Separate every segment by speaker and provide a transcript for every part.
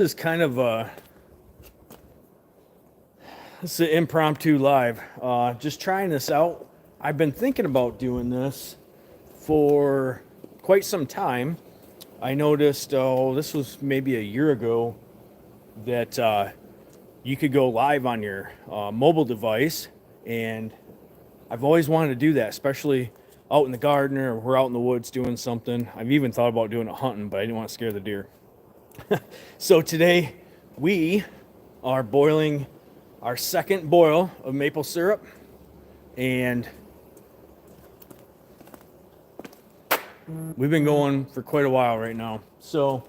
Speaker 1: This is kind of this is an impromptu live. Just trying this out. I've been thinking about doing this for quite some time. I noticed, this was maybe a year ago, that you could go live on your mobile device, and I've always wanted to do that, especially out in the garden or we're out in the woods doing something. I've even thought about doing it hunting, but I didn't want to scare the deer. So today we are boiling our second boil of maple syrup, and we've been going for quite a while right now. So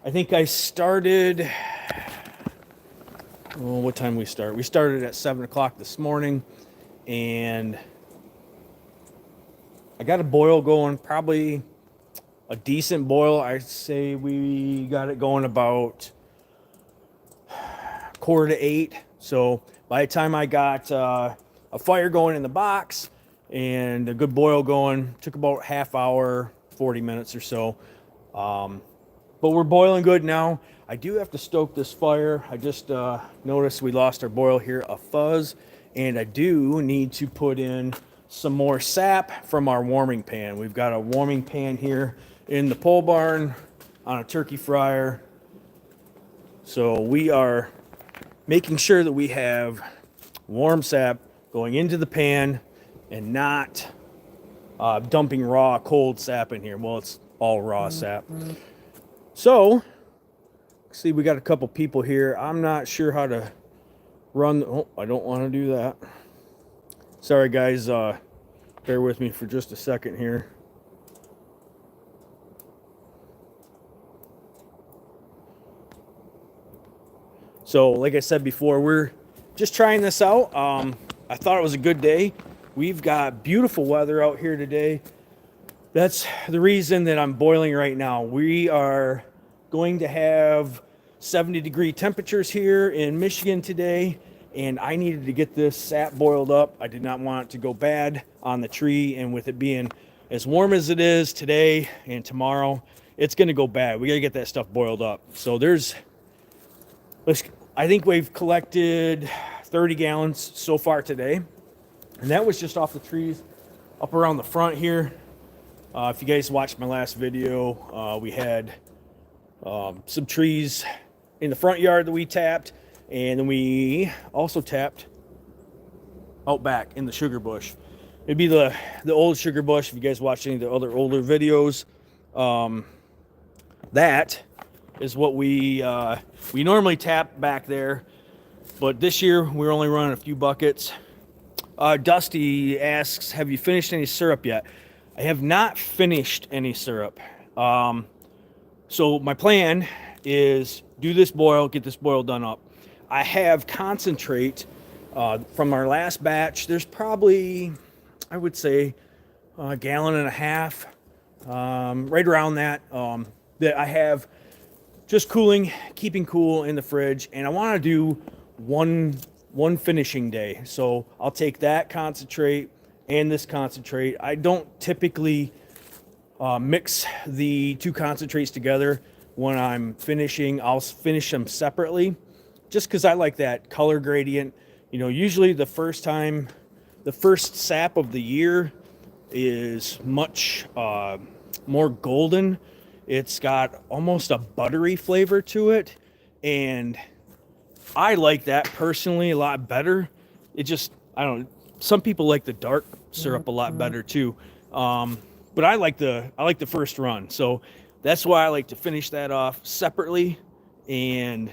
Speaker 1: I think I started, what time we start? We started at 7 o'clock this morning, and I got a boil going, probably a decent boil. I'd say we got it going about 7:45. So by the time I got a fire going in the box and a good boil going, took about half hour, 40 minutes or so. But we're boiling good now. I do have to stoke this fire. I just noticed we lost our boil here, a fuzz, and I do need to put in some more sap from our warming pan. We've got a warming pan here in the pole barn on a turkey fryer. So we are making sure that we have warm sap going into the pan and not dumping raw cold sap in here. Well, it's all raw sap. So see, we got a couple people here. I'm not sure how to run. Oh, I don't want to do that. Sorry guys, bear with me for just a second here. So like I said before, we're just trying this out. I thought it was a good day. We've got beautiful weather out here today. That's the reason that I'm boiling right now. We are going to have 70-degree temperatures here in Michigan today, and I needed to get this sap boiled up. I did not want it to go bad on the tree, and with it being as warm as it is today and tomorrow, it's going to go bad. We got to get that stuff boiled up. So I think we've collected 30 gallons so far today, and that was just off the trees up around the front here. If you guys watched my last video, we had some trees in the front yard that we tapped, and then we also tapped out back in the sugar bush. It'd be the old sugar bush. If you guys watched any of the other older videos, that is what we normally tap back there, but this year we're only running a few buckets. Dusty asks, have you finished any syrup yet? I have not finished any syrup. So my plan is do this boil, get this boil done up. I have concentrate from our last batch. There's probably, I would say, a gallon and a half, right around that, that I have just cooling, keeping cool in the fridge. And I want to do one finishing day. So I'll take that concentrate and this concentrate. I don't typically mix the two concentrates together when I'm finishing. I'll finish them separately just because I like that color gradient. You know, usually the first sap of the year is much more golden. It's got almost a buttery flavor to it, and I like that personally a lot better. It just, I don't know, some people like the dark syrup a lot better too. But I like the first run. So that's why I like to finish that off separately. And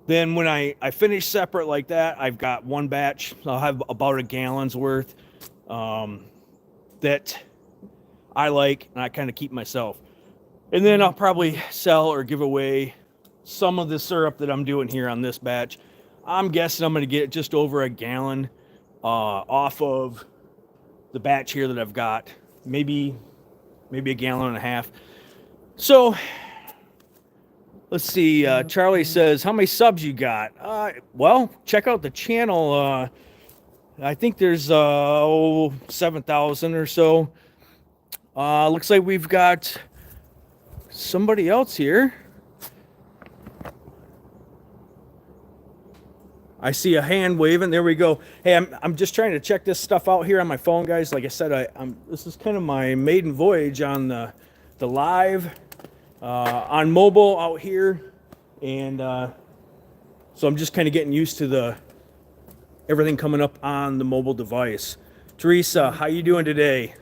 Speaker 1: then when I finish separate like that, I've got one batch. I'll have about a gallon's worth that I like, and I kind of keep myself. And then I'll probably sell or give away some of the syrup that I'm doing here on this batch. I'm guessing I'm going to get just over a gallon off of the batch here that I've got. Maybe a gallon and a half. So let's see. Charlie says, how many subs you got? Well, check out the channel. I think there's 7,000 or so. Looks like we've got somebody else here. I see a hand waving. There we go. Hey, I'm just trying to check this stuff out here on my phone, guys. Like I said, this is kind of my maiden voyage on the live on mobile out here, and so I'm just kind of getting used to everything coming up on the mobile device. Teresa, how you doing today?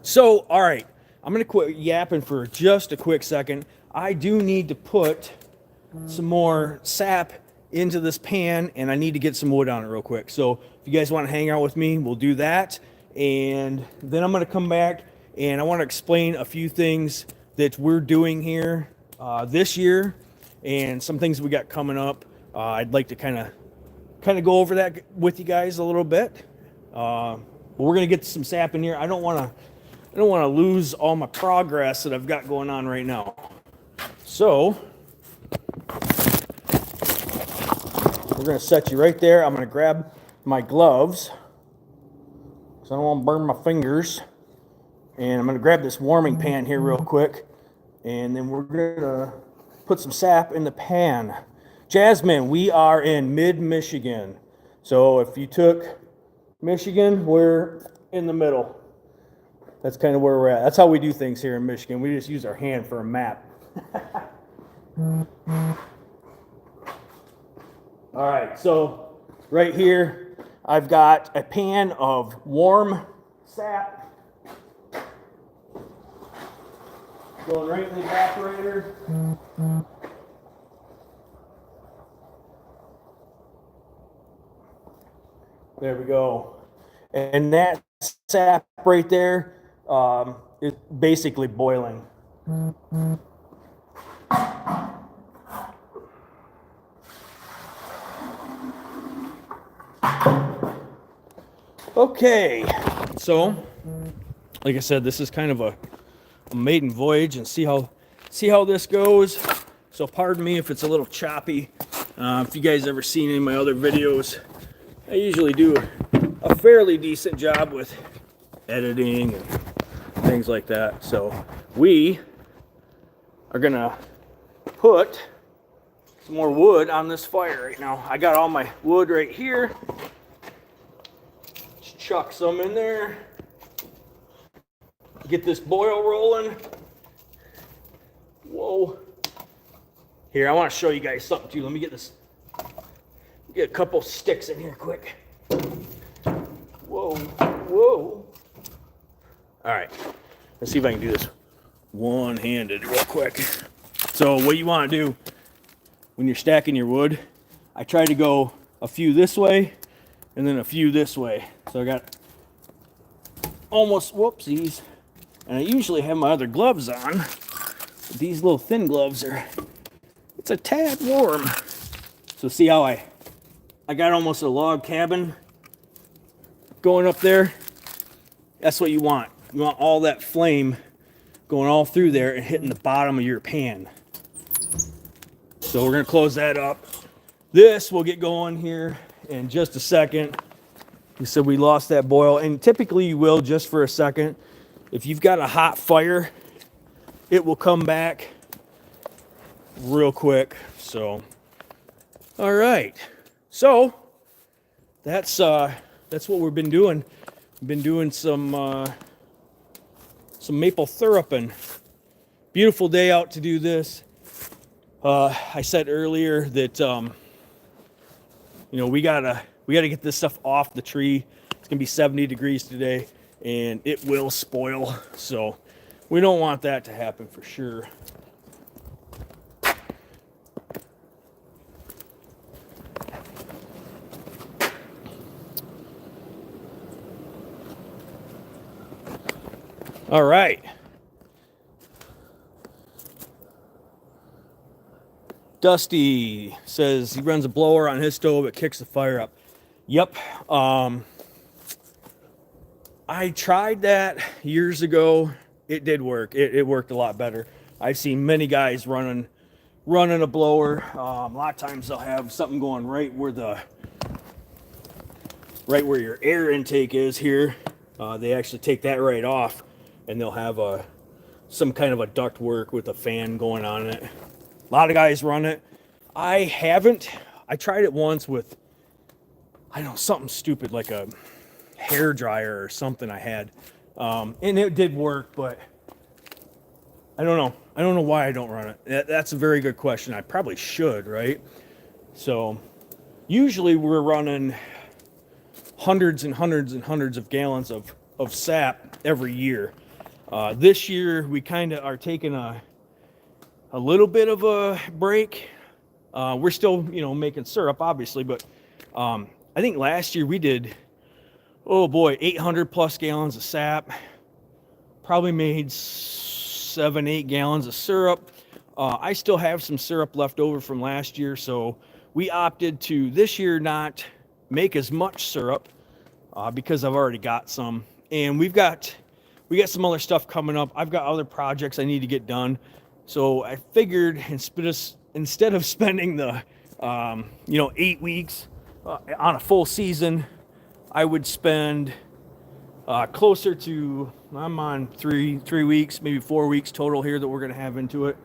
Speaker 1: So, all right, I'm gonna quit yapping for just a quick second. I do need to put some more sap into this pan, and I need to get some wood on it real quick. So if you guys want to hang out with me, we'll do that, and then I'm going to come back and I want to explain a few things that we're doing here this year, and some things we got coming up. I'd like to kind of go over that with you guys a little bit. But we're going to get some sap in here. I don't want to lose all my progress that I've got going on right now. So we're going to set you right there. I'm going to grab my gloves because I don't want to burn my fingers. And I'm going to grab this warming pan here real quick. And then we're going to put some sap in the pan. Jasmine, we are in mid-Michigan. So if you took Michigan, we're in the middle. That's kind of where we're at. That's how we do things here in Michigan. We just use our hand for a map. All right, so right here, I've got a pan of warm sap going right in the evaporator. There we go. And that sap right there is basically boiling. Okay, so like I said, this is kind of a maiden voyage, and see how this goes. So pardon me if it's a little choppy. If you guys ever seen any of my other videos, I usually do a fairly decent job with editing and things like that. So we are gonna put some more wood on this fire right now. I got all my wood right here. Just chuck some in there. Get this boil rolling. Whoa. Here, I want to show you guys something too. Let me get a couple sticks in here quick. Whoa, whoa. All right, let's see if I can do this one-handed real quick. So what you want to do when you're stacking your wood, I try to go a few this way and then a few this way. So I got almost, whoopsies. And I usually have my other gloves on, but these little thin gloves it's a tad warm. So see how I got almost a log cabin going up there? That's what you want. You want all that flame going all through there and hitting the bottom of your pan. So we're gonna close that up. This will get going here in just a second. You said we lost that boil, and typically you will just for a second. If you've got a hot fire, it will come back real quick. So, all right. So that's what we've been doing. We've been doing some maple syruping. Beautiful day out to do this. I said earlier that we gotta get this stuff off the tree. It's gonna be 70 degrees today, and it will spoil, so we don't want that to happen for sure. All right. Dusty says he runs a blower on his stove, it kicks the fire up. Yep. I tried that years ago. It did work. It worked a lot better. I've seen many guys running a blower. A lot of times they'll have something going right where your air intake is here. They actually take that right off, and they'll have some kind of a duct work with a fan going on it. A lot of guys run it. I haven't. I tried it once with, I don't know, something stupid like a hair dryer or something I had. And it did work, but I don't know. I don't know why I don't run it. That's a very good question. I probably should, right? So usually we're running hundreds and hundreds and hundreds of gallons of sap every year. This year we kind of are taking a little bit of a break. We're still, making syrup, obviously, but I think last year we did, 800 plus gallons of sap. Probably made 7-8 gallons of syrup. I still have some syrup left over from last year, so we opted to this year not make as much syrup because I've already got some, and we got some other stuff coming up. I've got other projects I need to get done, so I figured instead of spending the 8 weeks on a full season, I would spend closer to, I'm on three weeks, maybe 4 weeks total here that we're going to have into it.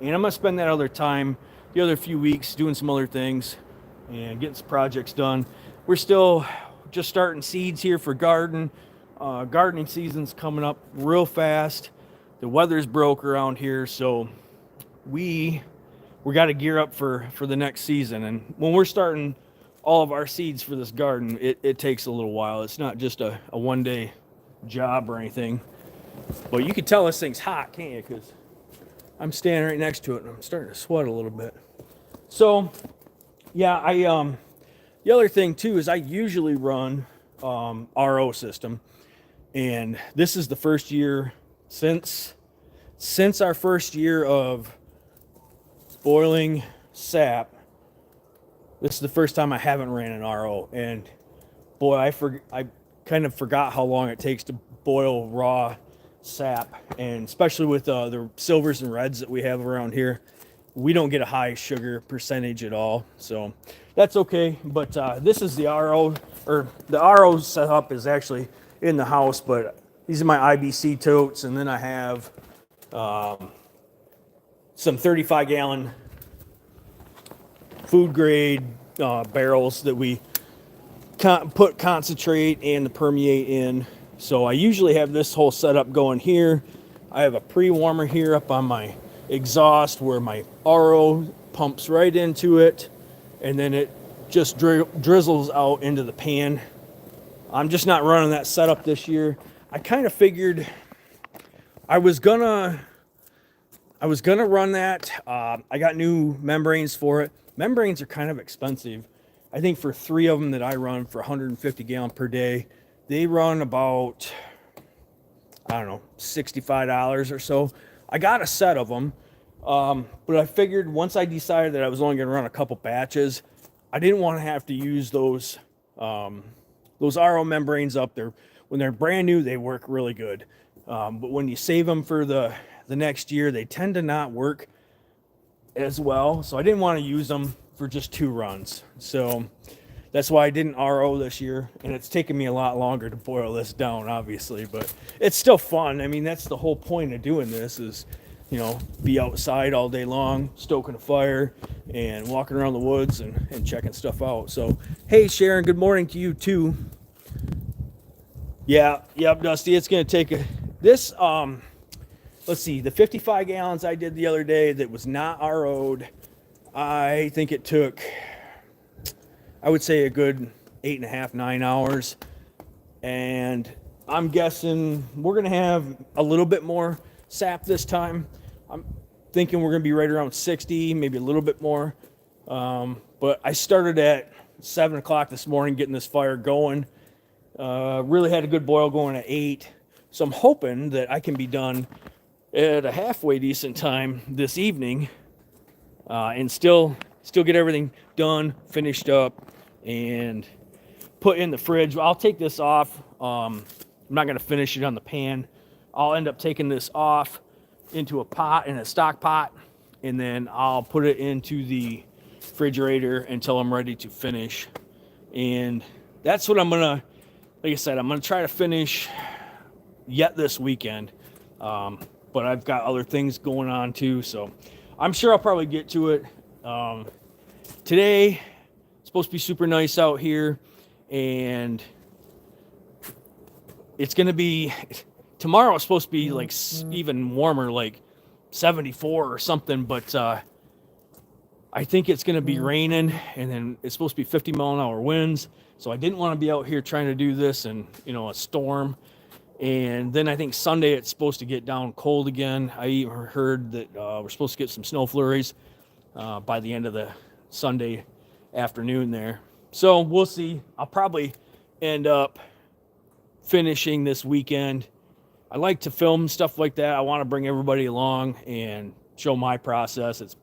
Speaker 1: And I'm going to spend that other time, the other few weeks, doing some other things and getting some projects done. We're still just starting seeds here for gardening season's coming up real fast. The weather's broke around here, so we got to gear up for the next season. And when we're starting all of our seeds for this garden, it takes a little while. It's not just a one-day job or anything. But you can tell this thing's hot, can't you? Because I'm standing right next to it and I'm starting to sweat a little bit. So, yeah, the other thing too is I usually run RO system, and this is the first year since our first year of boiling sap. This is the first time I haven't ran an RO, and boy, I kind of forgot how long it takes to boil raw sap, and especially with the silvers and reds that we have around here, we don't get a high sugar percentage at all, so that's okay. But this is the RO, or the RO setup is actually in the house, but these are my IBC totes, and then I have some 35-gallon food grade barrels that we put concentrate and the permeate in. So I usually have this whole setup going here. I have a pre-warmer here up on my exhaust where my RO pumps right into it, and then it just drizzles out into the pan. I'm just not running that setup this year. I kind of figured I was gonna run that. I got new membranes for it. Membranes are kind of expensive. I think for 3 of them that I run for 150 gallon per day, they run about, I don't know, $65 or so. I got a set of them, but I figured once I decided that I was only going to run a couple batches, I didn't want to have to use those RO membranes up there. When they're brand new, they work really good, but when you save them for the next year, they tend to not work as well. So I didn't want to use them for just 2 runs. So that's why I didn't RO this year, and it's taken me a lot longer to boil this down, obviously, but it's still fun. I mean, that's the whole point of doing this is, be outside all day long, stoking a fire and walking around the woods and checking stuff out. So, hey, Sharon, good morning to you too. Yeah, yep, Dusty, it's going to take this, let's see, the 55 gallons I did the other day that was not RO'd, I think it took, I would say, a good 8.5, 9 hours. And I'm guessing we're going to have a little bit more sap this time. I'm thinking we're going to be right around 60, maybe a little bit more. But I started at 7 o'clock this morning getting this fire going. Really had a good boil going at 8. So I'm hoping that I can be done at a halfway decent time this evening, and still get everything done, finished up, and put in the fridge. I'll take this off. I'm not going to finish it on the pan. I'll end up taking this off into a pot, in a stock pot, and then I'll put it into the refrigerator until I'm ready to finish. And that's what I'm going to, like I said, I'm going to try to finish yet this weekend. But I've got other things going on too, so I'm sure I'll probably get to it. Today, supposed to be super nice out here, and it's going to be, tomorrow it's supposed to be like even warmer, like 74 or something, but I think it's going to be raining, and then it's supposed to be 50-mile-an-hour winds. So I didn't want to be out here trying to do this in, a storm. And then I think Sunday it's supposed to get down cold again. I even heard that we're supposed to get some snow flurries by the end of the Sunday afternoon there. So we'll see. I'll probably end up finishing this weekend. I like to film stuff like that. I want to bring everybody along and show my process. It's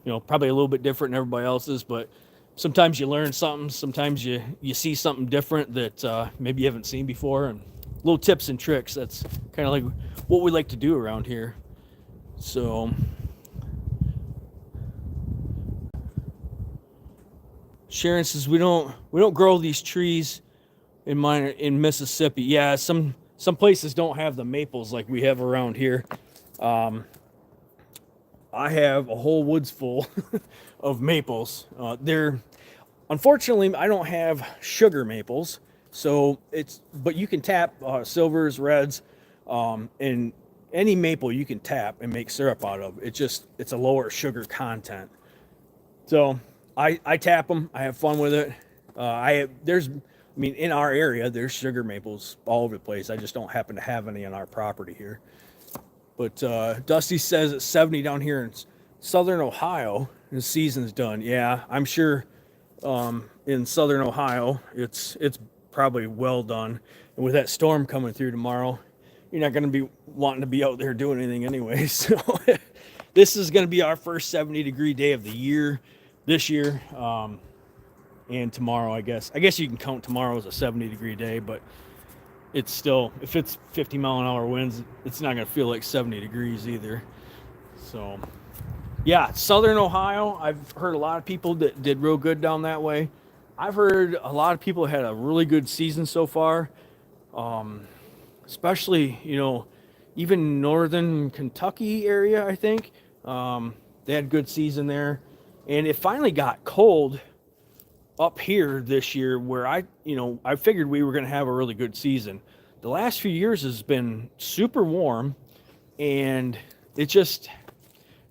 Speaker 1: probably a little bit different than everybody else's, but sometimes you learn something. Sometimes you see something different that maybe you haven't seen before, and little tips and tricks. That's kind of like what we like to do around here. So Sharon says we don't grow these trees in Mississippi. Yeah, some places don't have the maples like we have around here. I have a whole woods full of maples. Unfortunately, I don't have sugar maples, but you can tap silvers, reds, and any maple you can tap and make syrup out of. It's a lower sugar content. So I tap them. I have fun with it. In our area, there's sugar maples all over the place. I just don't happen to have any on our property here. But Dusty says it's 70 down here in southern Ohio. The season's done. Yeah, I'm sure in southern Ohio it's probably well done. And with that storm coming through tomorrow, you're not going to be wanting to be out there doing anything anyway. So this is going to be our first 70-degree day of the year this year. And tomorrow, I guess you can count tomorrow as a 70-degree day, but it's still, if it's 50-mile-an-hour winds, it's not going to feel like 70 degrees either. So, yeah, southern Ohio, I've heard a lot of people that did real good down that way. I've heard a lot of people had a really good season so far, especially, even northern Kentucky area, I think. They had a good season there. And it finally got cold up here this year where I figured we were going to have a really good season. The last few years has been super warm, and it just,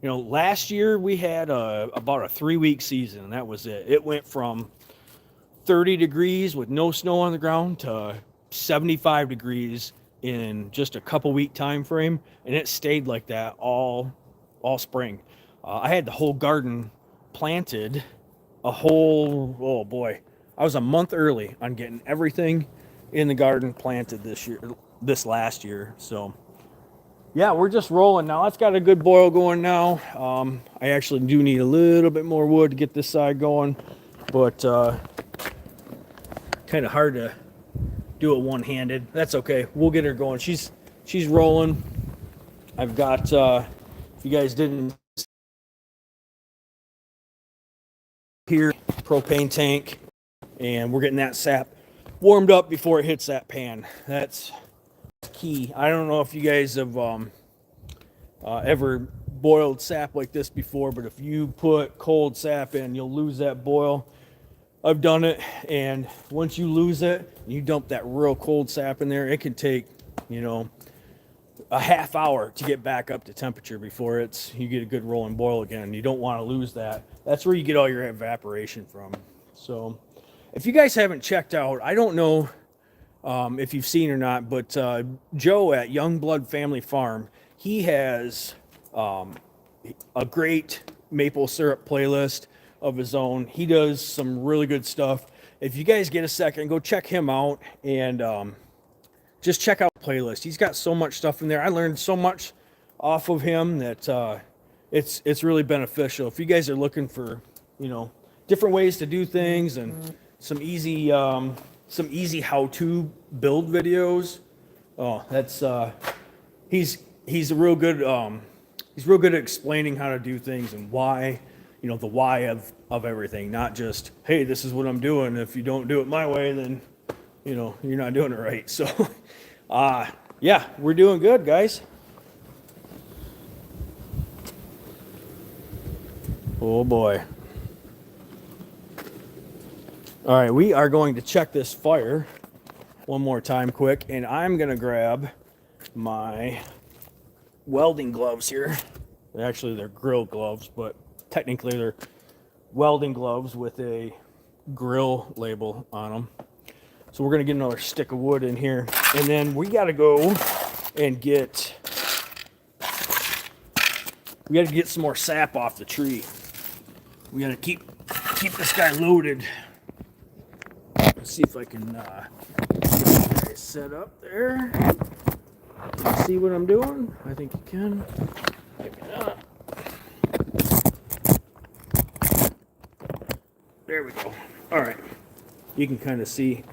Speaker 1: last year we had about a 3-week season, and that was it. It went from 30 degrees with no snow on the ground to 75 degrees in just a couple week time frame, and it stayed like that all spring. I had the whole garden planted. I was a month early on getting everything in the garden planted this last year. So yeah, we're just rolling now. It's got a good boil going now. I actually do need a little bit more wood to get this side going, but kind of hard to do it one-handed. That's okay. We'll get her going. She's rolling. I've got, if you guys didn't here, propane tank, and we're getting that sap warmed up before it hits that pan. That's key. I don't know if you guys have ever boiled sap like this before, but if you put cold sap in, you'll lose that boil. I've done it, and once you lose it, you dump that real cold sap in there, it can take, a half hour to get back up to temperature before you get a good rolling boil again. You don't want to lose that. That's where you get all your evaporation from. So if you guys haven't checked out, I don't know if you've seen or not, but Joe at Youngblood Family Farm, he has a great maple syrup playlist of his own. He does some really good stuff. If you guys get a second, go check him out and just check out the playlist. He's got so much stuff in there. I learned so much off of him that it's really beneficial. If you guys are looking for, different ways to do things and some easy how-to build videos. Oh, that's he's real good at explaining how to do things and why, the why of everything, not just, hey, this is what I'm doing. If you don't do it my way, then you're not doing it right. So yeah, we're doing good, guys. Oh boy. All right, we are going to check this fire one more time quick, and I'm gonna grab my welding gloves here. Actually, they're grill gloves, but technically they're welding gloves with a grill label on them. So we're gonna get another stick of wood in here, and then we gotta go and get some more sap off the tree. We gotta keep this guy loaded. Let's see if I can get this guy set up there. See what I'm doing? I think you can. Maybe not. There we go. All right. You can kind of see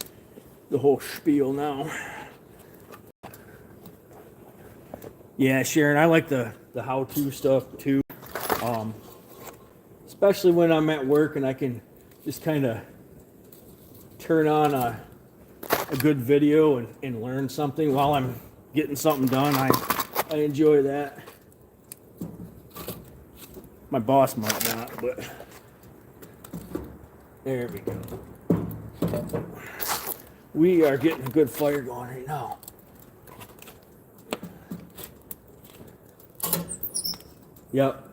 Speaker 1: the whole spiel now. Yeah, Sharon, I like the how-to stuff too. Especially when I'm at work and I can just kind of turn on a good video and learn something while I'm getting something done. I enjoy that. My boss might not, but there we go. We are getting a good fire going right now. Yep.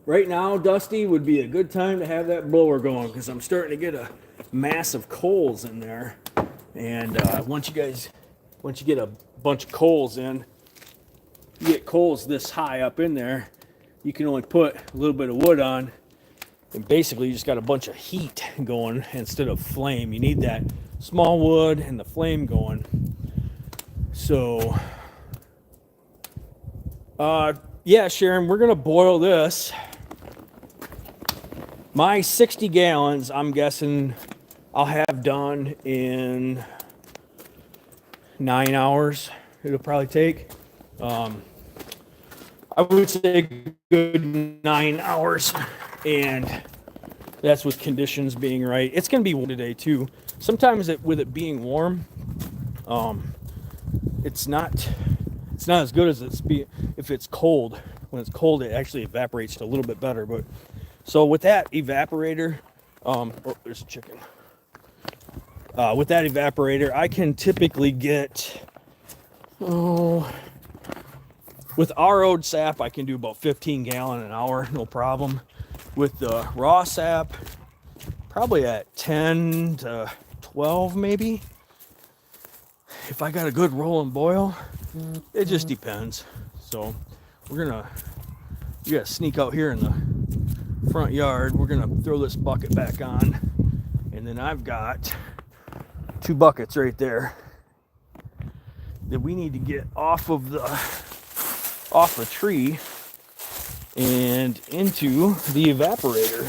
Speaker 1: Right now, Dusty, would be a good time to have that blower going because I'm starting to get a mass of coals in there. And once you get a bunch of coals in, you get coals this high up in there, you can only put a little bit of wood on, and basically you just got a bunch of heat going instead of flame. You need that small wood and the flame going. So, yeah, Sharon, we're gonna boil this. My 60 gallons, I'm guessing I'll have done in 9 hours. It'll probably take. I would say good 9 hours, and that's with conditions being right. It's gonna be warm today too. Sometimes with it being warm, it's not as good as if it's cold. When it's cold, it actually evaporates a little bit better. But so with that evaporator, oh, there's a chicken. With that evaporator, I can typically get, with RO'd sap, I can do about 15 gallon an hour, no problem. With the raw sap, probably at 10 to 12 maybe. If I got a good roll and boil, it just depends. So we gotta sneak out here in the front yard. We're gonna throw this bucket back on, and then I've got 2 buckets right there that we need to get off the tree and into the evaporator.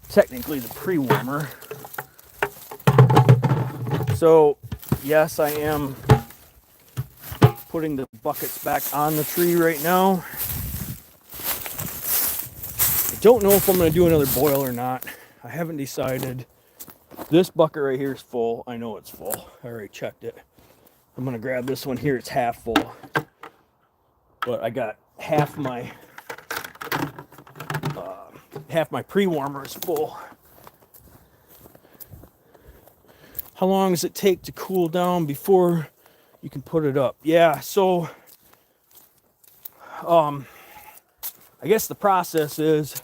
Speaker 1: Technically the pre-warmer. So yes, I am putting the buckets back on the tree right now. I don't know if I'm going to do another boil or not. I haven't decided. This bucket right here is full. I know it's full. I already checked it. I'm going to grab this one here. It's half full. But I got half my pre-warmer is full. How long does it take to cool down before you can put it up? Yeah, so I guess the process is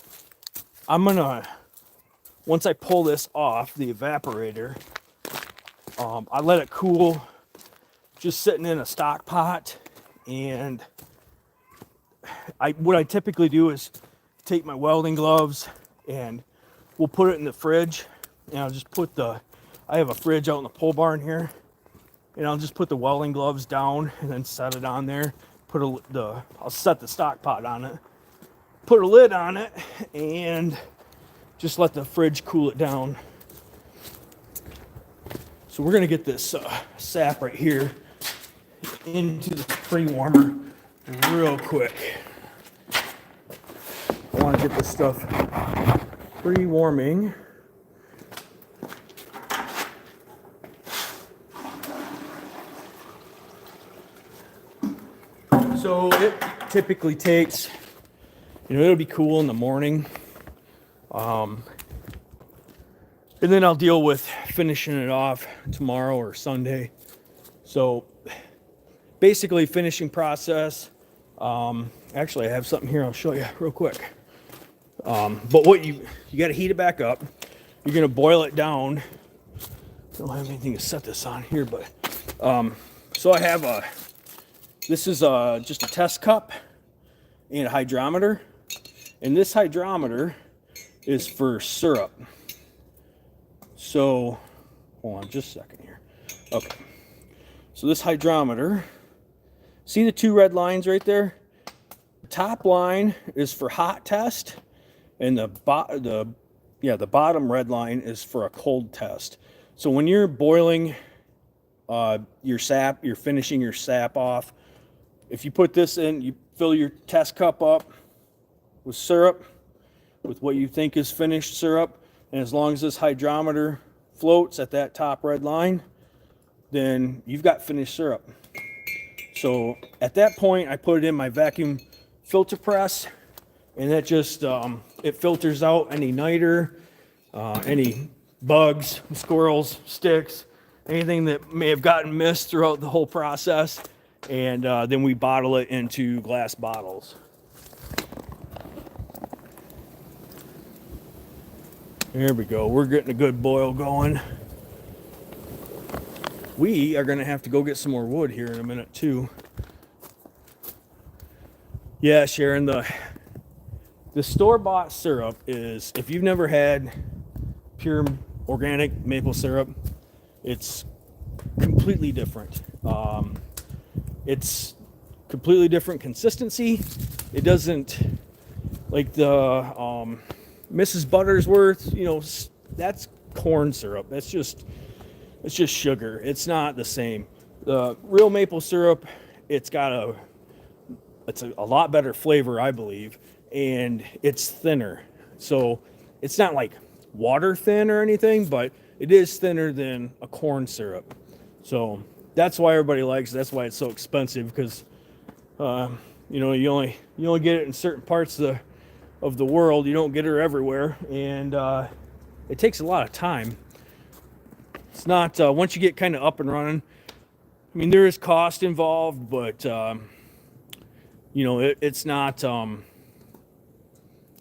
Speaker 1: once I pull this off the evaporator, I let it cool, just sitting in a stock pot. And what I typically do is take my welding gloves and we'll put it in the fridge, and I'll just put I have a fridge out in the pole barn here, and I'll just put the welding gloves down and then set it on there. I'll set the stock pot on it, put a lid on it, and just let the fridge cool it down. So we're gonna get this sap right here into the pre-warmer real quick. I want to get this stuff pre-warming. So it typically takes, it'll be cool in the morning. And then I'll deal with finishing it off tomorrow or Sunday. So basically finishing process. Actually, I have something here I'll show you real quick. But what you got to heat it back up. You're going to boil it down. I don't have anything to set this on here, but so I have this is just a test cup and a hydrometer. And this hydrometer is for syrup. So, hold on just a second here. Okay. So this hydrometer, see the two red lines right there? The top line is for hot test, and the bottom red line is for a cold test. So when you're boiling your sap, you're finishing your sap off. If you put this in, you fill your test cup up with syrup, with what you think is finished syrup, and as long as this hydrometer floats at that top red line, then you've got finished syrup. So at that point, I put it in my vacuum filter press, and that just it filters out any niter, any bugs, squirrels, sticks, anything that may have gotten missed throughout the whole process, and then we bottle it into glass bottles. There we go. We're getting a good boil going. We are going to have to go get some more wood here in a minute too. Yeah, Sharon, the store-bought syrup is, if you've never had pure organic maple syrup, it's completely different. It's completely different consistency. It doesn't, like the Mrs. Buttersworth, you know, that's corn syrup. It's just sugar. It's not the same. The real maple syrup, it's a lot better flavor, I believe, and it's thinner. So it's not like water thin or anything, but it is thinner than a corn syrup. So that's why everybody likes it. That's why it's so expensive, because you only get it in certain parts of the world. You don't get her everywhere, and it takes a lot of time. It's not once you get kind of up and running. I mean, there is cost involved, but it's not.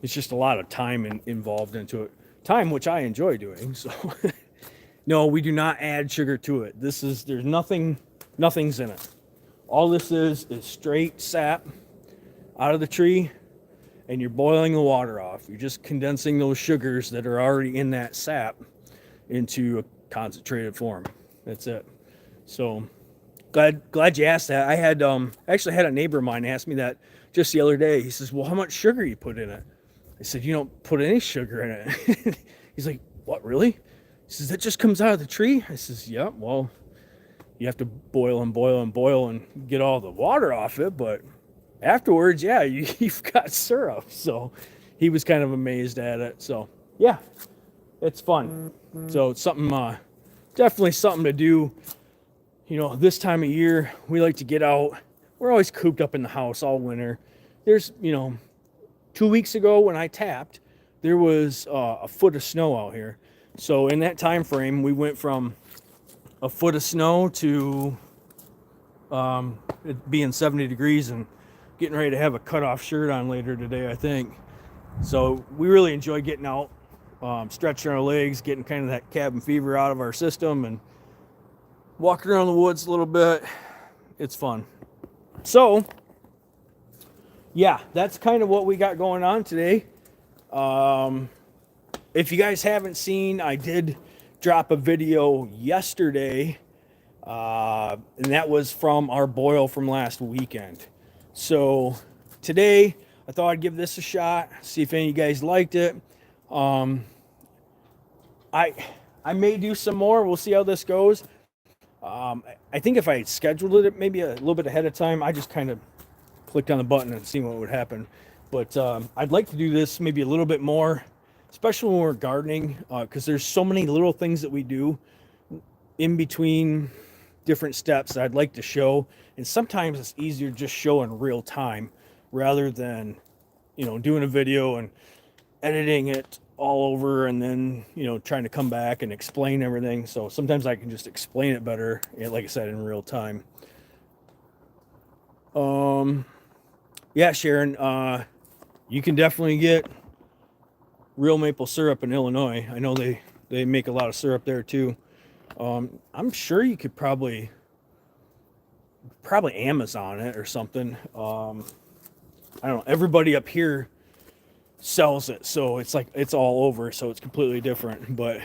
Speaker 1: It's just a lot of time involved into it. Time which I enjoy doing. So no, we do not add sugar to it. There's nothing's in it. All this is straight sap out of the tree, and you're boiling the water off. You're just condensing those sugars that are already in that sap into a concentrated form. That's it. So glad you asked that. I had actually had a neighbor of mine ask me that just the other day. He says, "Well, how much sugar you put in it?" I said, "You don't put any sugar in it." He's like, "What, really?" He says, "That just comes out of the tree?" I says, "Yeah, well, you have to boil and boil and boil and get all the water off it, but afterwards, yeah, you've got syrup." So he was kind of amazed at it. So yeah, it's fun. So it's something, definitely something to do. This time of year, we like to get out. We're always cooped up in the house all winter. There's, 2 weeks ago when I tapped, there was a foot of snow out here. So in that time frame, we went from a foot of snow to it being 70 degrees and getting ready to have a cutoff shirt on later today, I think. So we really enjoy getting out, stretching our legs, getting kind of that cabin fever out of our system, and walking around the woods a little bit. It's fun. So yeah, that's kind of what we got going on today. If you guys haven't seen, I did drop a video yesterday, and that was from our boil from last weekend. So today, I thought I'd give this a shot, see if any of you guys liked it. I may do some more. We'll see how this goes. I think if I scheduled it maybe a little bit ahead of time, I just kind of clicked on the button and see what would happen. But I'd like to do this maybe a little bit more, especially when we're gardening, because there's so many little things that we do in between different steps that I'd like to show. And sometimes it's easier to just show in real time rather than, doing a video and editing it all over and then, trying to come back and explain everything. So sometimes I can just explain it better, like I said, in real time. Yeah, Sharon, you can definitely get real maple syrup in Illinois. I know they make a lot of syrup there too. I'm sure you could probably Amazon it or something. I don't know. Everybody up here sells it, so it's like it's all over, so it's completely different. But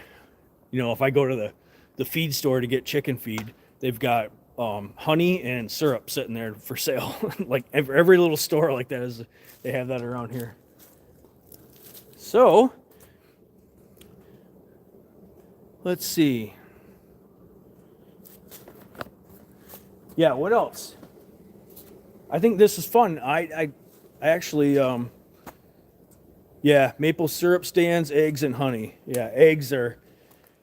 Speaker 1: if I go to the feed store to get chicken feed, they've got honey and syrup sitting there for sale. Like every little store like that they have that around here. So let's see. Yeah, what else? I think this is fun. I actually yeah, maple syrup stands, eggs, and honey. Yeah, eggs are,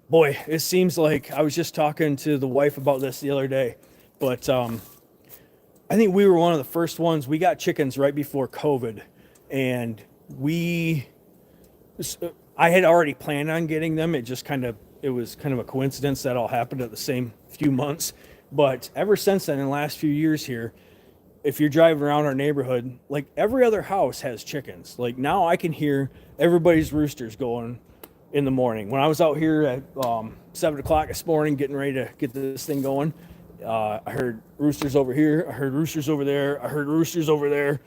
Speaker 1: boy, it seems like I was just talking to the wife about this the other day, but I think we were one of the first ones. We got chickens right before COVID, and I had already planned on getting them. It was kind of a coincidence that all happened at the same few months. But ever since then, in the last few years here, if you're driving around our neighborhood, like every other house has chickens. Like now I can hear everybody's roosters going in the morning. When I was out here at 7 o'clock this morning getting ready to get this thing going, I heard roosters over here, I heard roosters over there, I heard roosters over there,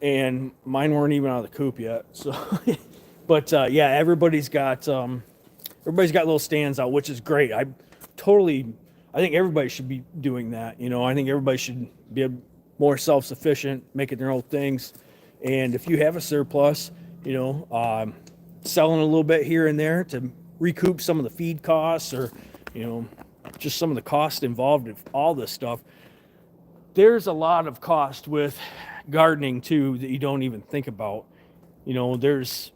Speaker 1: and mine weren't even out of the coop yet. So, but yeah, everybody's got little stands out, which is great. I think everybody should be doing that. I think everybody should be more self-sufficient, making their own things. And if you have a surplus, selling a little bit here and there to recoup some of the feed costs or, just some of the cost involved with all this stuff. There's a lot of cost with gardening too that you don't even think about. There's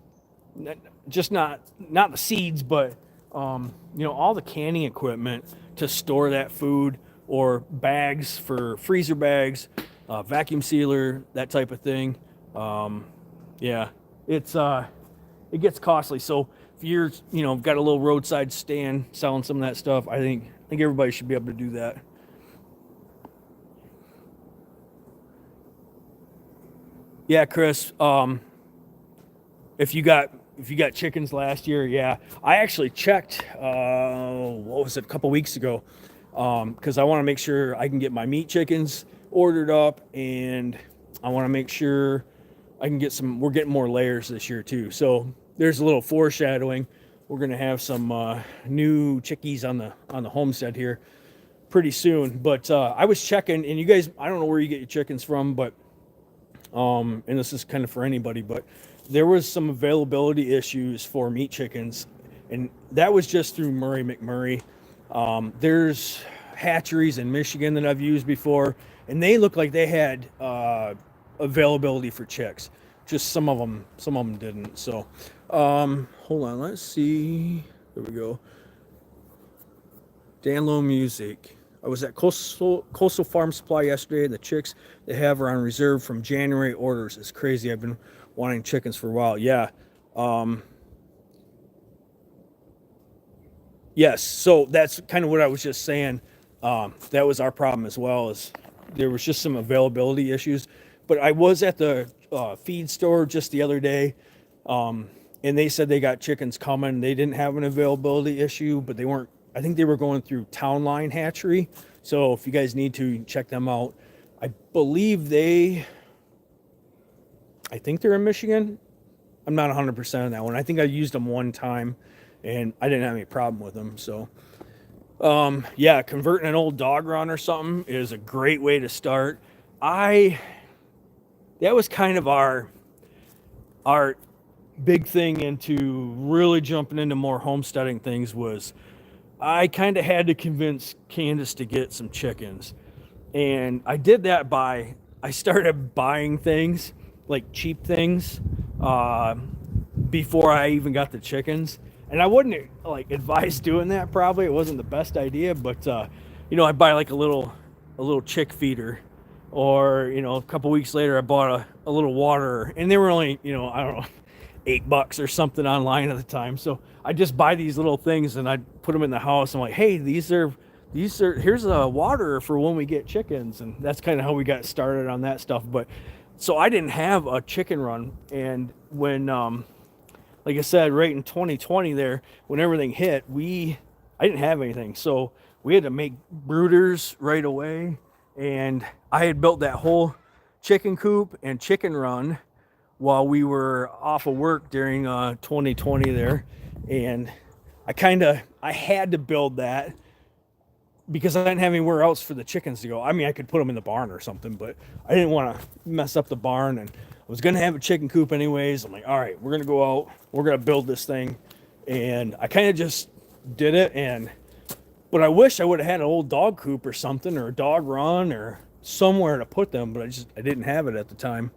Speaker 1: just not the seeds, but all the canning equipment to store that food, or bags for freezer bags, vacuum sealer, that type of thing. Yeah, it gets costly. So if you're got a little roadside stand selling some of that stuff, I think everybody should be able to do that. Yeah, Chris. If you got chickens last year, yeah, I actually checked. What was it, a couple weeks ago? Because I want to make sure I can get my meat chickens ordered up, and I want to make sure I can get we're getting more layers this year too. So there's a little foreshadowing. We're gonna have some new chickies on the homestead here pretty soon. But I was checking, and you guys, I don't know where you get your chickens from, but and this is kind of for anybody, but there was some availability issues for meat chickens, and that was just through Murray McMurray. There's hatcheries in Michigan that I've used before, and they look like they had availability for chicks. Just some of them didn't. So, hold on, let's see. There we go. Dan Lowe Music. I was at Coastal Farm Supply yesterday, and the chicks they have are on reserve from January orders. It's crazy. I've been wanting chickens for a while. Yeah. Yes. So that's kind of what I was just saying. That was our problem as well, is there was just some availability issues. But I was at the feed store just the other day, and they said they got chickens coming. They didn't have an availability issue, but they weren't. I think they were going through Town Line Hatchery. So if you guys need to, check them out. I believe I think they're in Michigan. I'm not 100% on that one. I think I used them one time, and I didn't have any problem with them. So, yeah, converting an old dog run or something is a great way to start. That was kind of our big thing into really jumping into more homesteading things. Was I kind of had to convince Candace to get some chickens, and I did that I started buying things, like cheap things, before I even got the chickens. And I wouldn't advise doing that. Probably it wasn't the best idea, but I buy like a little chick feeder, or a couple weeks later I bought a little water, and they were only I don't know, $8 or something online at the time. So I just buy these little things and I put them in the house. I'm like, hey, these are here's a water for when we get chickens. And that's kind of how we got started on that stuff. But so I didn't have a chicken run. And when like I said, right in 2020 there, when everything hit, I didn't have anything. So we had to make brooders right away. And I had built that whole chicken coop and chicken run while we were off of work during 2020 there. And I had to build that because I didn't have anywhere else for the chickens to go. I mean, I could put them in the barn or something, but I didn't want to mess up the barn, and I was going to have a chicken coop anyways. I'm like, all right, we're going to go out, we're going to build this thing. And I kind of just did it. But I wish I would have had an old dog coop or something, or a dog run or somewhere to put them, but I didn't have it at the time.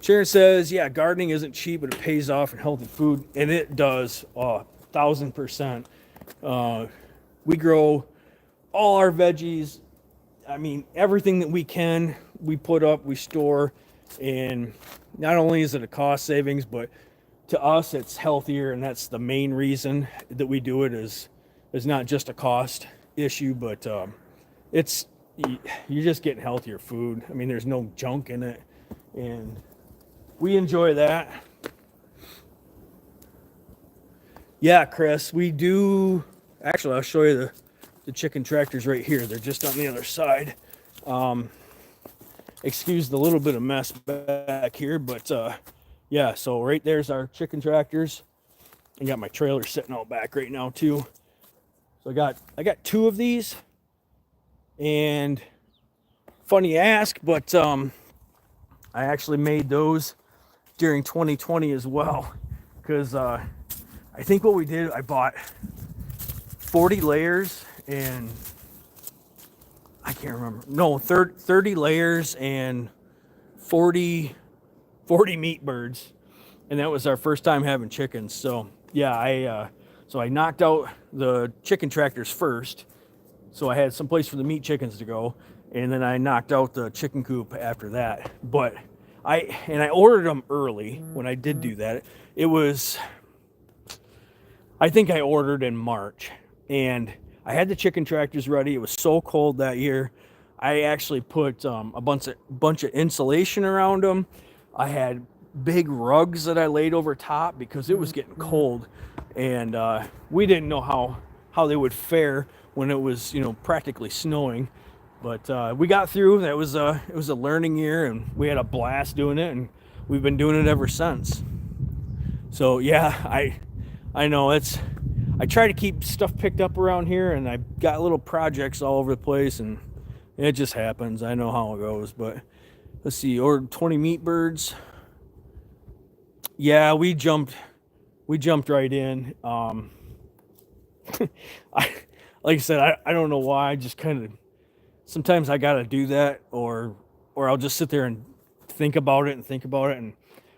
Speaker 1: Sharon says, yeah, gardening isn't cheap, but it pays off in healthy food. And it does, 1,000%. We grow all our veggies. I mean, everything that we can, we put up, we store. And not only is it a cost savings, but to us, it's healthier. And that's the main reason that we do it is not just a cost issue, but you're just getting healthier food. I mean, there's no junk in it. And we enjoy that. Yeah, Chris, we do. Actually, I'll show you the chicken tractors right here. They're just on the other side. Excuse the little bit of mess back here, but yeah, so right there's our chicken tractors. I got my trailer sitting out back right now too. So I got 2 of these. And funny you ask, but I actually made those during 2020 as well, because I think what we did, I bought 40 layers and I can't remember. No, 30 layers and 40 meat birds, and that was our first time having chickens. So yeah, I knocked out the chicken tractors first, so I had some place for the meat chickens to go, and then I knocked out the chicken coop after that. But I ordered them early when I did do that. It was, I think I ordered in March, and I had the chicken tractors ready. It was so cold that year. I actually put a bunch of insulation around them. I had big rugs that I laid over top because it was getting cold, and we didn't know how they would fare when it was, practically snowing. But we got through. It was a learning year, and we had a blast doing it, and we've been doing it ever since. So yeah, I know I try to keep stuff picked up around here, and I got little projects all over the place, and it just happens. I know how it goes. But let's see, ordered 20 meat birds. Yeah, we jumped right in. Like I said, I don't know why. I just kind of, sometimes I gotta do that, or I'll just sit there and think about it. And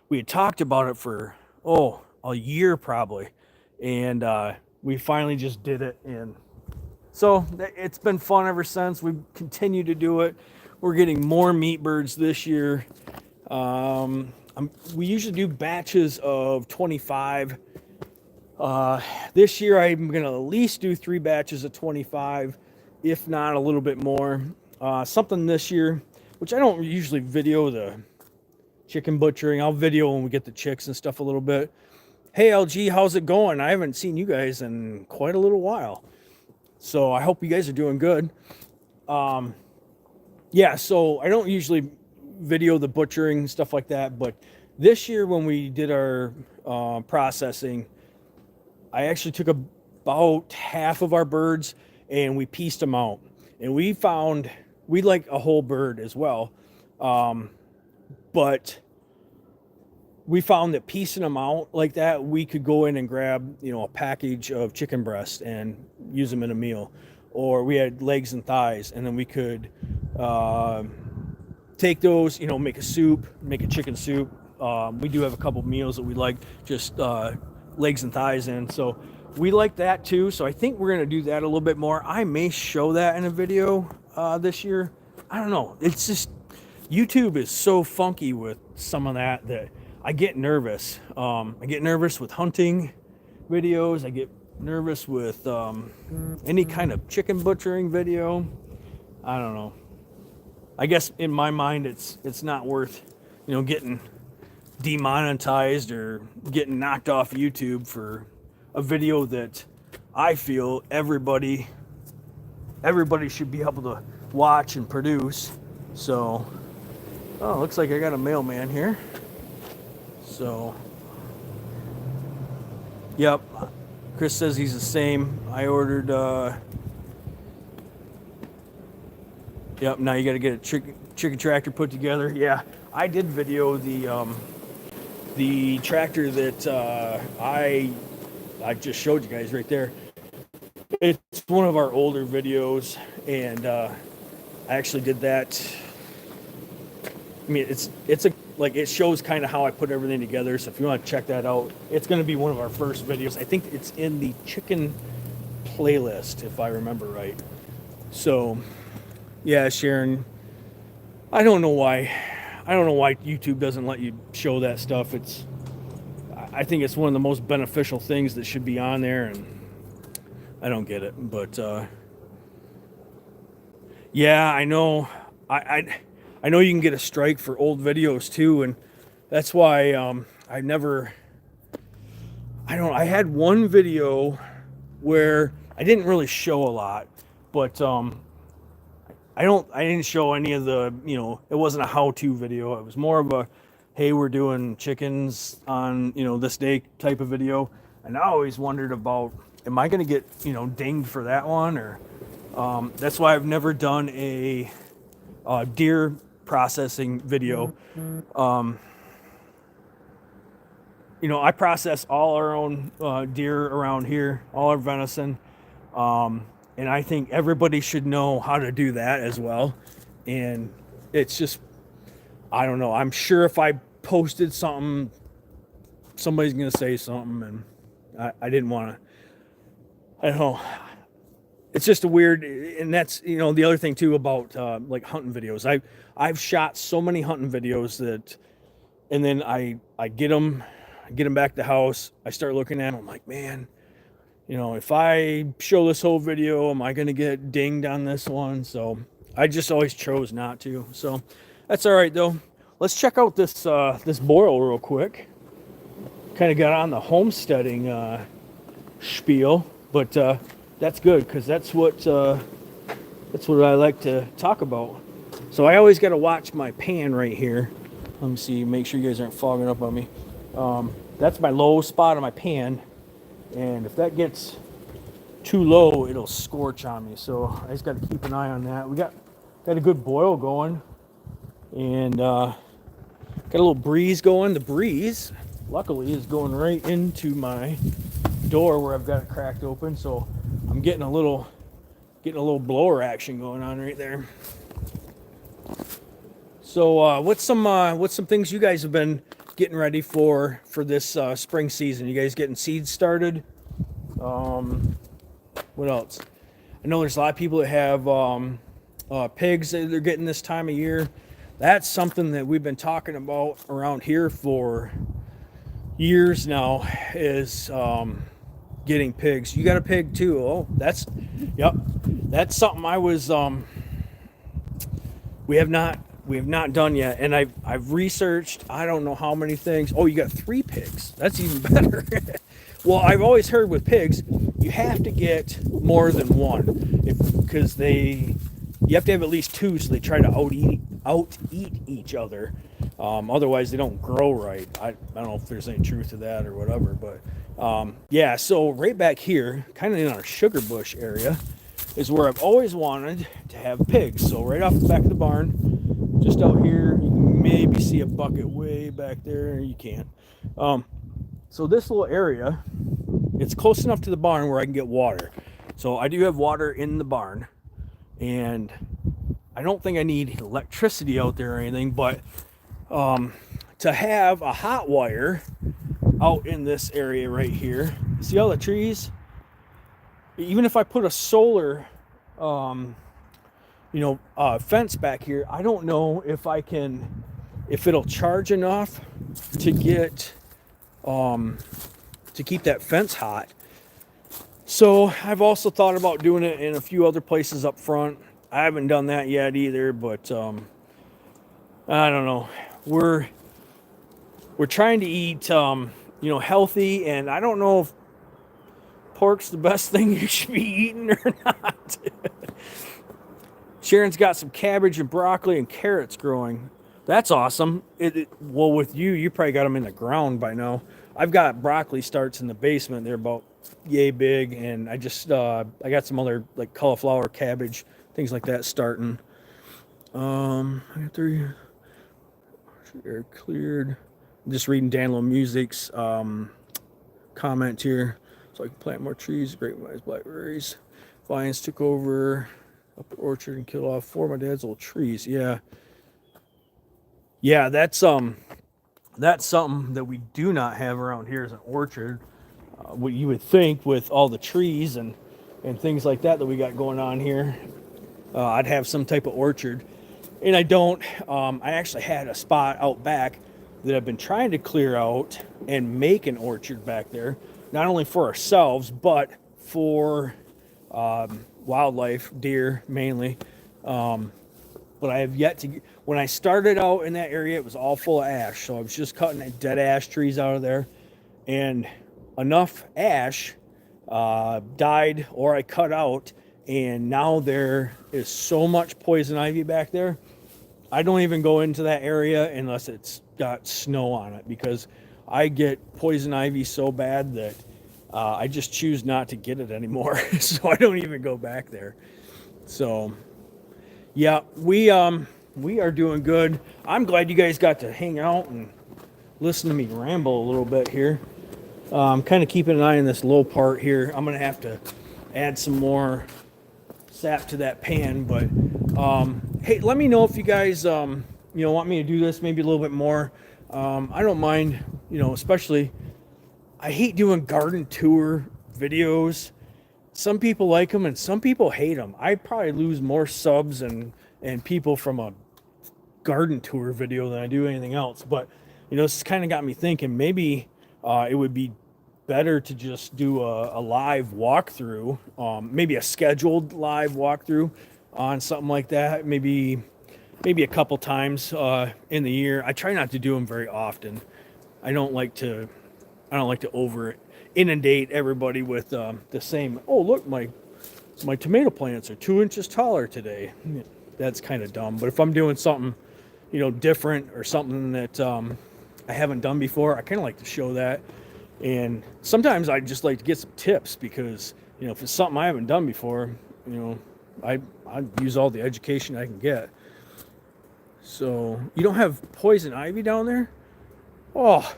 Speaker 1: we had talked about it for a year probably, and we finally just did it. And so it's been fun ever since. We've continued to do it. We're getting more meat birds this year. We usually do batches of 25. This year I'm gonna at least do 3 batches of 25, if not a little bit more. Something this year, which I don't usually video the chicken butchering. I'll video when we get the chicks and stuff a little bit. Hey LG, how's it going? I haven't seen you guys in quite a little while. So I hope you guys are doing good. Yeah, so I don't usually video the butchering, stuff like that, but this year when we did our processing, I actually took about half of our birds and we pieced them out. And we like a whole bird as well. But we found that piecing them out like that, we could go in and grab, a package of chicken breast and use them in a meal. Or we had legs and thighs, and then we could take those, make a soup, make a chicken soup. We do have a couple meals that we like just legs and thighs in. So we like that too. So I think we're going to do that a little bit more. I may show that in a video this year. I don't know. It's just, YouTube is so funky with some of that I get nervous. I get nervous with hunting videos. I get nervous with any kind of chicken butchering video. I don't know. I guess in my mind, it's not worth, getting demonetized or getting knocked off YouTube for a video that I feel everybody should be able to watch and produce. So, looks like I got a mailman here. So, yep. Chris says he's the same. I ordered. Yep. Now you got to get a chicken tractor put together. Yeah, I did video the tractor that I just showed you guys right there. It's one of our older videos, and I actually did that. I mean, it shows kind of how I put everything together. So if you want to check that out, it's going to be one of our first videos. I think it's in the chicken playlist, if I remember right. So, yeah, Sharon, I don't know why YouTube doesn't let you show that stuff. I think it's one of the most beneficial things that should be on there, and I don't get it. But yeah, I know. I know you can get a strike for old videos too, and that's why I had one video where I didn't really show a lot, but I didn't show any of the, it wasn't a how-to video. It was more of a, hey, we're doing chickens on, this day type of video. And I always wondered about, am I going to get, dinged for that one? Or that's why I've never done a deer processing video. I process all our own deer around here, all our venison. And I think everybody should know how to do that as well. And it's just, I don't know. I'm sure if I posted something, somebody's going to say something, and I didn't want to, I don't know. It's just a weird, and that's, the other thing too about like hunting videos. I've shot so many hunting videos that, and then I get them back to the house. I start looking at them. I'm like, man, if I show this whole video, am I going to get dinged on this one? So I just always chose not to. So that's all right though. Let's check out this boil real quick. Kind of got on the homesteading spiel, but that's good because that's what I like to talk about. So I always got to watch my pan right here. Let me see, make sure you guys aren't fogging up on me. That's my low spot on my pan. And if that gets too low, it'll scorch on me. So I just got to keep an eye on that. We got a good boil going, and got a little breeze going. The breeze, luckily, is going right into my door where I've got it cracked open. So I'm getting a little blower action going on right there. So what's some things you guys have been getting ready for this spring season? You guys getting seeds started? What else? I know there's a lot of people that have pigs that they're getting this time of year. That's something that we've been talking about around here for years now, is getting pigs. You got a pig too? Oh, that's something I was we have not done yet, and I've researched I don't know how many things. Oh, you got 3 pigs. That's even better. Well, I've always heard with pigs, you have to get more than one, because you have to have at least 2, so they try to out eat each other. Otherwise, they don't grow right. I don't know if there's any truth to that or whatever, but yeah. So right back here, kind of in our sugar bush area, is where I've always wanted to have pigs. So right off the back of the barn, just out here, you can maybe see a bucket way back there. You can't. So this little area, it's close enough to the barn where I can get water. So I do have water in the barn, and I don't think I need electricity out there or anything, but to have a hot wire out in this area right here, see all the trees? Even if I put a solar fence back here, I don't know if I can if it'll charge enough to get to keep that fence hot. So I've also thought about doing it in a few other places up front. I haven't done that yet either, but I don't know. We're trying to eat healthy, and I don't know if pork's the best thing you should be eating or not. Sharon's got some cabbage and broccoli and carrots growing. That's awesome. Well, with you probably got them in the ground by now. I've got broccoli starts in the basement. They're about yay big, and I got some other like cauliflower, cabbage, things like that starting. I got 3 air cleared. I'm just reading Danlo Music's comment here. So I can plant more trees, grapevines, blackberries. Vines took over up the orchard and killed off 4 of my dad's old trees. Yeah, that's something that we do not have around here is an orchard. What you would think with all the trees and things like that we got going on here, I'd have some type of orchard. And I don't. I actually had a spot out back that I've been trying to clear out and make an orchard back there, not only for ourselves, but for wildlife, deer mainly. But I have yet to. When I started out in that area, it was all full of ash. So I was just cutting dead ash trees out of there. And enough ash died or I cut out. And now there is so much poison ivy back there. I don't even go into that area unless it's got snow on it, because I get poison ivy so bad that I just choose not to get it anymore. So I don't even go back there. So yeah, we are doing good. I'm glad you guys got to hang out and listen to me ramble a little bit here. I'm kind of keeping an eye on this low part here. I'm gonna have to add some more sap to that pan, but hey, let me know if you guys want me to do this maybe a little bit more. I don't mind, especially I hate doing garden tour videos. Some people like them and some people hate them. I probably lose more subs and people from a garden tour video than I do anything else. But this kind of got me thinking maybe it would be better to just do a live walkthrough, maybe a scheduled live walkthrough on something like that. Maybe a couple times in the year. I try not to do them very often. I don't like to over inundate everybody with the same. Oh, look, my tomato plants are 2 inches taller today. That's kind of dumb. But if I'm doing something, different or something that I haven't done before, I kind of like to show that. And sometimes I just like to get some tips because, if it's something I haven't done before, I use all the education I can get. So you don't have poison ivy down there? Oh,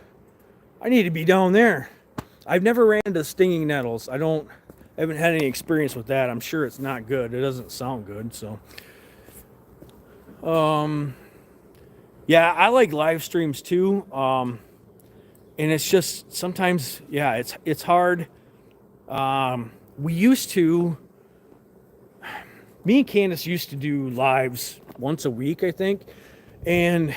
Speaker 1: I need to be down there. I've never ran into stinging nettles. I haven't had any experience with that. I'm sure it's not good. It doesn't sound good. So, yeah, I like live streams too. And it's just sometimes, yeah, it's hard. Me and Candace used to do lives once a week, I think, and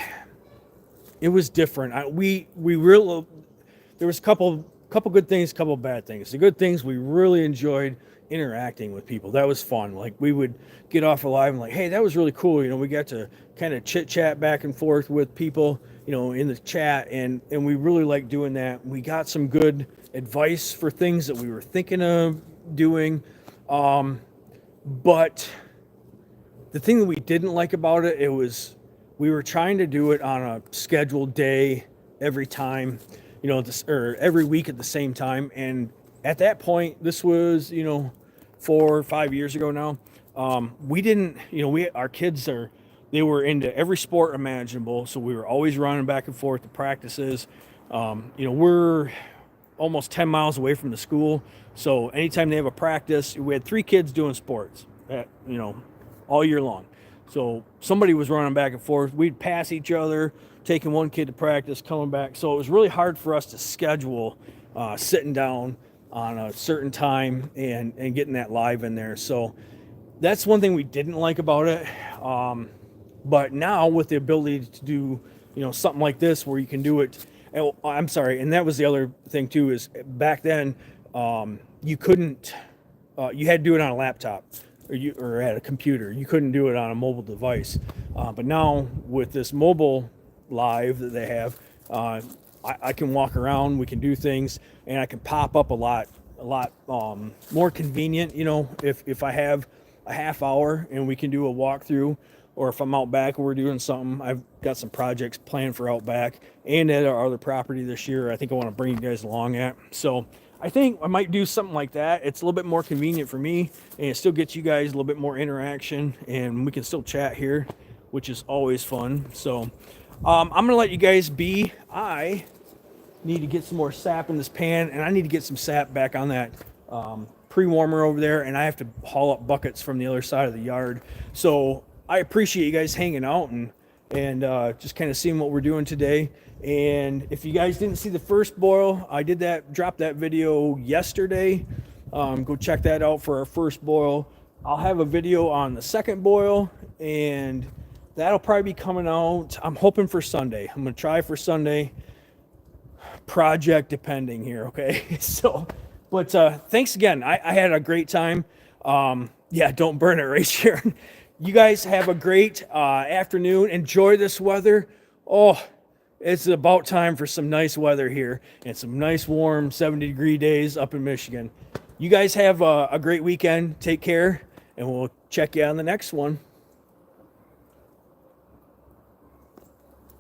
Speaker 1: it was different. We really, there was a couple good things, a couple bad things. The good things, we really enjoyed interacting with people. That was fun. Like, we would get off a live and like, hey, that was really cool. We got to kind of chit chat back and forth with people, in the chat, and we really liked doing that. We got some good advice for things that we were thinking of doing. But the thing that we didn't like about it, we were trying to do it on a scheduled day every time, or every week at the same time. And at that point, this was, 4 or 5 years ago now. We didn't, our kids they were into every sport imaginable. So we were always running back and forth to practices. We're almost 10 miles away from the school. So anytime they have a practice, we had 3 kids doing sports, all year long. So somebody was running back and forth. We'd pass each other, taking one kid to practice, coming back. So it was really hard for us to schedule sitting down on a certain time and getting that live in there. So that's one thing we didn't like about it. But now with the ability to do something like this where you can do it. Oh, I'm sorry, and that was the other thing too, is back then you couldn't, you had to do it on a laptop or at a computer. You couldn't do it on a mobile device. But now with this mobile live that they have, I can walk around, we can do things, and I can pop up a lot more convenient. If I have a half hour and we can do a walkthrough, or if I'm out back and we're doing something. I've got some projects planned for out back and at our other property this year. I think I want to bring you guys along at. So I think I might do something like that. It's a little bit more convenient for me, and it still gets you guys a little bit more interaction, and we can still chat here, which is always fun. So I'm gonna let you guys be. I need to get some more sap in this pan, and I need to get some sap back on that pre-warmer over there, and I have to haul up buckets from the other side of the yard. So I appreciate you guys hanging out and just kind of seeing what we're doing today. And if you guys didn't see the first boil, I dropped that video yesterday. Go check that out for our first boil. I'll have a video on the second boil, and that'll probably be coming out, I'm hoping for Sunday. I'm going to try for Sunday, project depending here, okay? So, but thanks again. I had a great time. Yeah, don't burn it right here. You guys have a great afternoon. Enjoy this weather. Oh, it's about time for some nice weather here and some nice warm 70-degree days up in Michigan. You guys have a great weekend. Take care, and we'll check you on the next one.